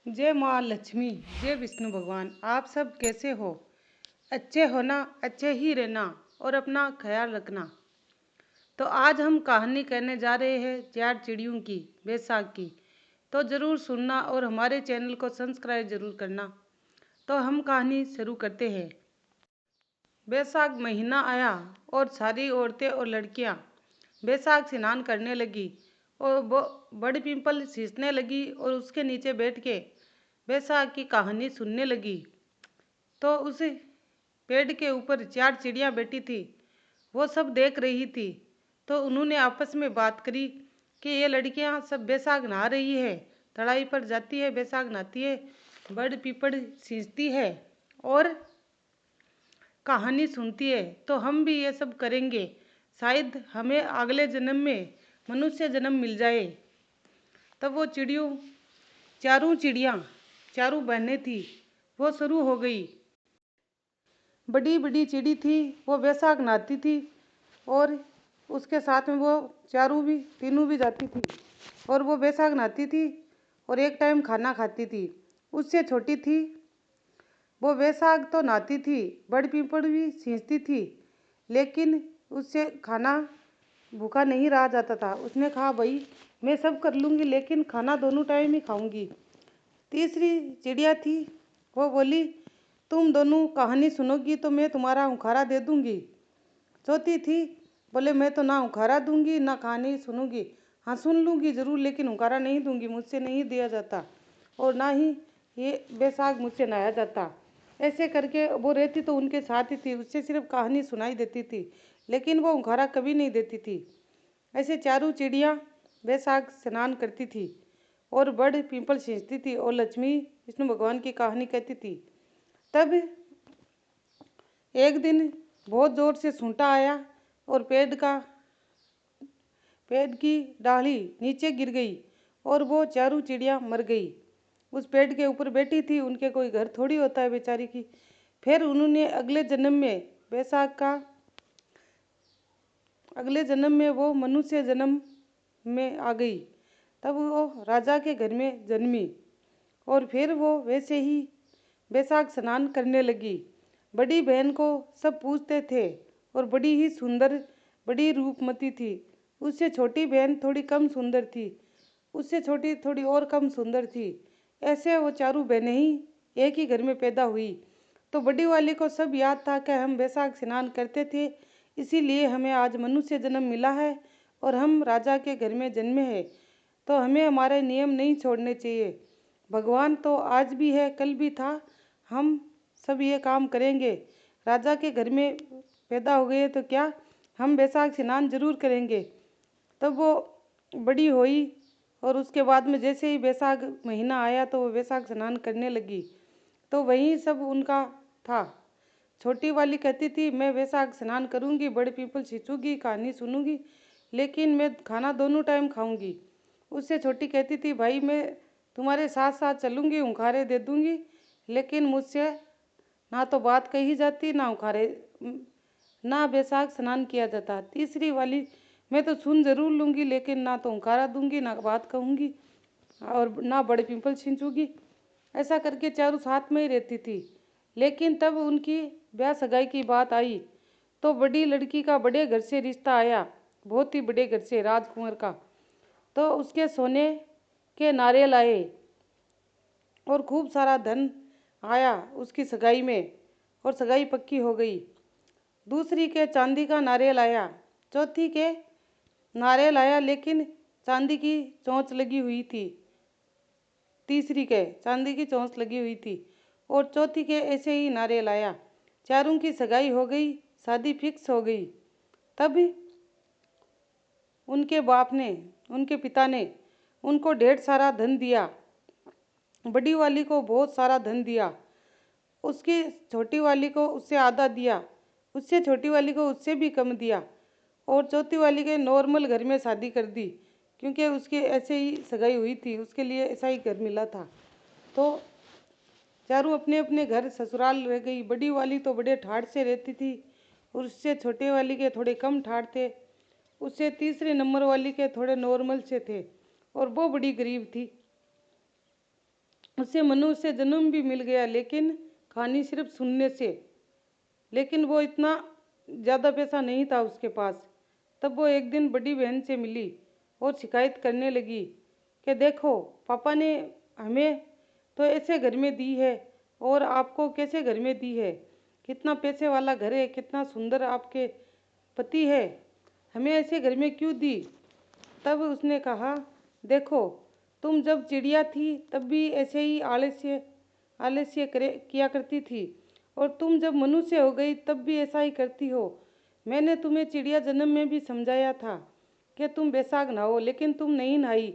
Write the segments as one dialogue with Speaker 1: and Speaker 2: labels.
Speaker 1: जय माँ लक्ष्मी, जय विष्णु भगवान। आप सब कैसे हो? अच्छे हो ना? अच्छे ही रहना और अपना ख्याल रखना। तो आज हम कहानी कहने जा रहे हैं 4 चिड़ियों की, बैसाख की। तो ज़रूर सुनना और हमारे चैनल को सब्सक्राइब ज़रूर करना। तो हम कहानी शुरू करते हैं। बैसाख महीना आया और सारी औरतें और लड़कियां बैसाख स्नान करने लगी और वो बड़ी पिंपल सींचने लगी और उसके नीचे बैठ के बैसाख की कहानी सुनने लगी। तो उस पेड़ के ऊपर 4 चिड़ियाँ बैठी थी, वो सब देख रही थी। तो उन्होंने आपस में बात करी कि ये लड़कियां सब बैसाख नहा रही है, तड़ाई पर जाती है, बैसाख नहाती है, बड़ पीपड़ सींचती है और कहानी सुनती है। तो हम भी ये सब करेंगे, शायद हमें अगले जन्म में मनुष्य जन्म मिल जाए। तब वो चारों बहनें थी, वो शुरू हो गई। बड़ी बड़ी चिड़ी थी, वो बैसाख नहाती थी और उसके साथ में वो तीनों भी जाती थी और वो बैसाख नहाती थी और एक टाइम खाना खाती थी। उससे छोटी थी, वो बैसाख तो नहाती थी, बड़ पीपड़ भी सींचती थी, लेकिन उससे खाना भूखा नहीं रहा जाता था। उसने कहा, भाई मैं सब कर लूँगी लेकिन खाना दोनों टाइम ही खाऊंगी। तीसरी चिड़िया थी, वो बोली, तुम दोनों कहानी सुनोगी तो मैं तुम्हारा उखाड़ा दे दूंगी। चौथी थी, बोले मैं तो ना उखाड़ा दूंगी ना कहानी सुनूंगी, हाँ सुन लूँगी ज़रूर लेकिन उखाड़ा नहीं दूंगी, मुझसे नहीं दिया जाता और ना ही ये बैसाख मुझसे नहाया जाता। ऐसे करके वो रहती तो उनके साथ ही थी, उससे सिर्फ कहानी सुनाई देती थी लेकिन वो उखाड़ा कभी नहीं देती थी। ऐसे चारों चिड़िया बैसाख स्नान करती थी और बड़ पीपल सींचती थी और लक्ष्मी विष्णु भगवान की कहानी कहती थी। तब एक दिन बहुत जोर से सूंटा आया और पेड़ की डाली नीचे गिर गई और वो चारों चिड़िया मर गई। उस पेड़ के ऊपर बैठी थी, उनके कोई घर थोड़ी होता है बेचारी की। फिर उन्होंने अगले जन्म में वो मनुष्य जन्म में आ गई। तब वो राजा के घर में जन्मी और फिर वो वैसे ही बैसाख स्नान करने लगी। बड़ी बहन को सब पूछते थे और बड़ी ही सुंदर, बड़ी रूपमती थी। उससे छोटी बहन थोड़ी कम सुंदर थी, उससे छोटी थोड़ी और कम सुंदर थी। ऐसे वो चारों बहनें ही एक ही घर में पैदा हुई। तो बड़ी वाली को सब याद था कि हम बैसाख स्नान करते थे, इसीलिए हमें आज मनुष्य जन्म मिला है और हम राजा के घर में जन्मे हैं। तो हमें हमारे नियम नहीं छोड़ने चाहिए। भगवान तो आज भी है, कल भी था, हम सब ये काम करेंगे। राजा के घर में पैदा हो गए तो क्या, हम बैसाख स्नान जरूर करेंगे। तब वो बड़ी हुई और उसके बाद में जैसे ही बैसाख महीना आया तो वो बैसाख स्नान करने लगी। तो वही सब उनका था। छोटी वाली कहती थी, मैं बैसाख स्नान करूंगी, बड़े पीपल सींचूंगी, कहानी सुनूंगी, लेकिन मैं खाना दोनों टाइम खाऊंगी। उससे छोटी कहती थी, भाई मैं तुम्हारे साथ साथ चलूंगी, उखाड़े दे दूंगी, लेकिन मुझसे ना तो बात कही जाती, ना बैसाख स्नान किया जाता। तीसरी वाली, मैं तो सुन जरूर लूँगी लेकिन ना तो उखाड़ा दूंगी, ना बात कहूँगी और ना बड़े पिंपल छींचूंगी। ऐसा करके चारों साथ में ही रहती थी। लेकिन तब उनकी ब्याह सगाई की बात आई तो बड़ी लड़की का बड़े घर से रिश्ता आया, बहुत ही बड़े घर से, राजकुंवर का। तो उसके सोने के नारियल आए और खूब सारा धन आया उसकी सगाई में और सगाई पक्की हो गई। दूसरी के चांदी का नारियल आया, चौथी के नारियल आया लेकिन चांदी की चोंच लगी हुई थी। तीसरी के चांदी की चोंच लगी हुई थी और चौथी के ऐसे ही नारियल आया। चारों की सगाई हो गई, शादी फिक्स हो गई। तब उनके पिता ने उनको ढेर सारा धन दिया। बड़ी वाली को बहुत सारा धन दिया, उसकी छोटी वाली को उससे आधा दिया, उससे छोटी वाली को उससे भी कम दिया और चौथी वाली के नॉर्मल घर में शादी कर दी, क्योंकि उसके ऐसे ही सगाई हुई थी, उसके लिए ऐसा ही घर मिला था। तो चारों अपने अपने घर ससुराल रह गई। बड़ी वाली तो बड़े ठाठ से रहती थी और उससे छोटे वाली के थोड़े कम ठाठ थे, उससे तीसरे नंबर वाली के थोड़े नॉर्मल से थे और वो बड़ी गरीब थी। उसे मनुष्य जन्म भी मिल गया, लेकिन कहानी सिर्फ सुनने से। लेकिन वो इतना ज़्यादा पैसा नहीं था उसके पास। तब वो एक दिन बड़ी बहन से मिली और शिकायत करने लगी कि देखो, पापा ने हमें तो ऐसे घर में दी है और आपको कैसे घर में दी है। कितना पैसे वाला घर है, कितना सुंदर आपके पति है, हमें ऐसे घर में क्यों दी। तब उसने कहा, देखो, तुम जब चिड़िया थी तब भी ऐसे ही आलस्य आलस्य किया करती थी, और तुम जब मनुष्य हो गई तब भी ऐसा ही करती हो। मैंने तुम्हें चिड़िया जन्म में भी समझाया था कि तुम बैसाख नहाओ, लेकिन तुम नहीं नहाई।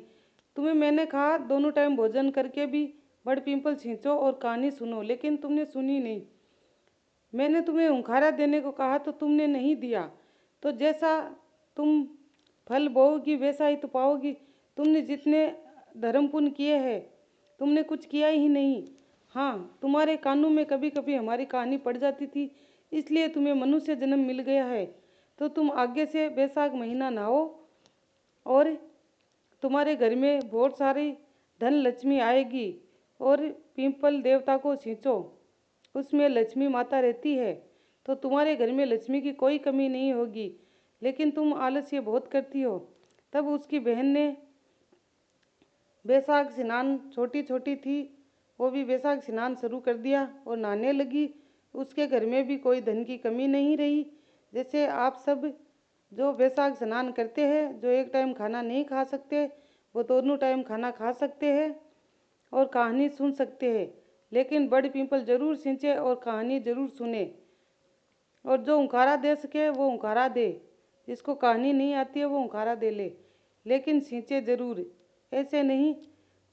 Speaker 1: तुम्हें मैंने कहा दोनों टाइम भोजन करके भी बड़ पिंपल सींचो और कहानी सुनो, लेकिन तुमने सुनी नहीं। मैंने तुम्हें हुंकारा देने को कहा तो तुमने नहीं दिया। तो जैसा तुम फल बोओगी वैसा ही तो पाओगी। तुमने जितने धर्म पुण्य किए हैं, तुमने कुछ किया ही नहीं। हाँ, तुम्हारे कानों में कभी कभी हमारी कहानी पड़ जाती थी, इसलिए तुम्हें मनुष्य जन्म मिल गया है। तो तुम आगे से बैसाख महीना नहाओ और तुम्हारे घर में बहुत सारी धन लक्ष्मी आएगी। और पिंपल देवता को सींचो, उसमें लक्ष्मी माता रहती है, तो तुम्हारे घर में लक्ष्मी की कोई कमी नहीं होगी। लेकिन तुम आलस्य बहुत करती हो। तब उसकी बहन ने बैसाख स्नान, छोटी छोटी थी वो भी बैसाख स्नान शुरू कर दिया और नहाने लगी। उसके घर में भी कोई धन की कमी नहीं रही। जैसे आप सब जो बैसाख स्नान करते हैं, जो एक टाइम खाना नहीं खा सकते, वो दोनों टाइम खाना खा सकते हैं और कहानी सुन सकते हैं। लेकिन बड़ पिंपल जरूर सींचे और कहानी जरूर सुने। और जो हुंकारा दे सके वो हुंकारा दे, जिसको कहानी नहीं आती है वो हुंकारा दे ले, लेकिन सींचे जरूर। ऐसे नहीं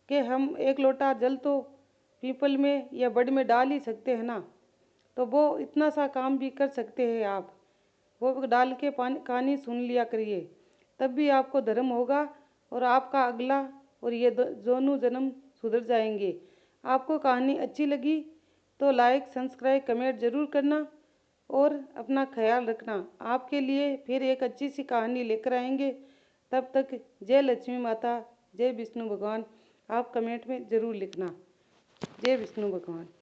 Speaker 1: कि हम एक लोटा जल तो पीपल में या बड़ में डाल ही सकते हैं ना, तो वो इतना सा काम भी कर सकते हैं आप। वो डाल के पानी कहानी सुन लिया करिए, तब भी आपको धर्म होगा और आपका अगला और ये दोनों जन्म सुधर जाएंगे। आपको कहानी अच्छी लगी तो लाइक, सब्सक्राइब, कमेंट ज़रूर करना और अपना ख्याल रखना। आपके लिए फिर एक अच्छी सी कहानी लेकर आएंगे। तब तक जय लक्ष्मी माता, जय विष्णु भगवान। आप कमेंट में ज़रूर लिखना। जय विष्णु भगवान।